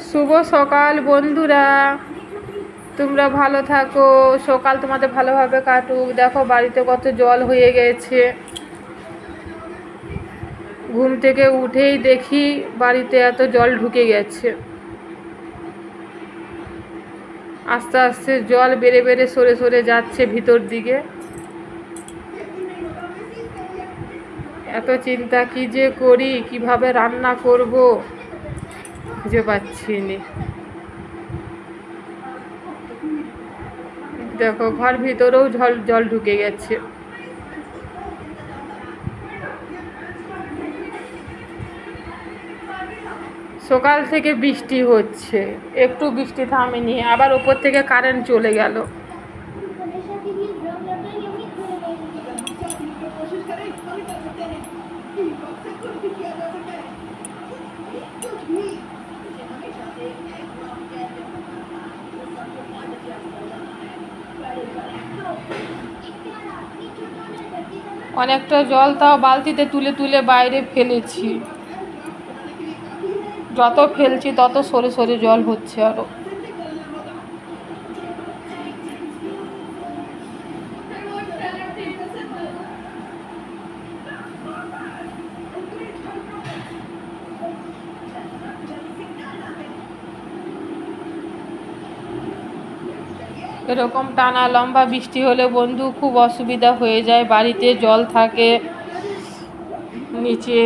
শুভ সকাল বন্ধুরা, তোমরা ভালো থাকো, সকাল তোমাদের ভালোভাবে কাটুক। দেখো বাড়িতে কত জল হয়ে গেছে। ঘুম থেকে উঠেই দেখি বাড়িতে এত জল ঢুকে গেছে। আস্তে আস্তে জল বেড়ে বেড়ে সরে সরে যাচ্ছে ভিতর দিকে। এত চিন্তা কি যে করি, কিভাবে রান্না করব খুঁজে পাচ্ছি না। দেখো ঘর ভিতরেও জল ঢুকে গেছে। সকাল থেকে বৃষ্টি হচ্ছে, একটু বৃষ্টি থামেনি, আবার ওপর থেকে কারেন্ট চলে গেল। অনেকটা জল তাও বালতিতে তুলে তুলে বাইরে ফেলেছি। যত ফেলছি তত সরে সরে জল হচ্ছে আরো। এরকম টানা লম্বা বৃষ্টি হলে বন্ধু খুব অসুবিধা হয়ে যায়। বাড়িতে জল থাকে নিচে।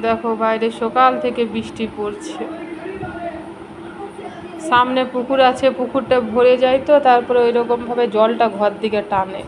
দেখো বাইরে সকাল থেকে বৃষ্টি পড়ছে। সামনে পুকুর আছে, পুকুরটা ভরে যায় তো তারপরে ওইরকমভাবে জলটা ঘর দিকে টানে।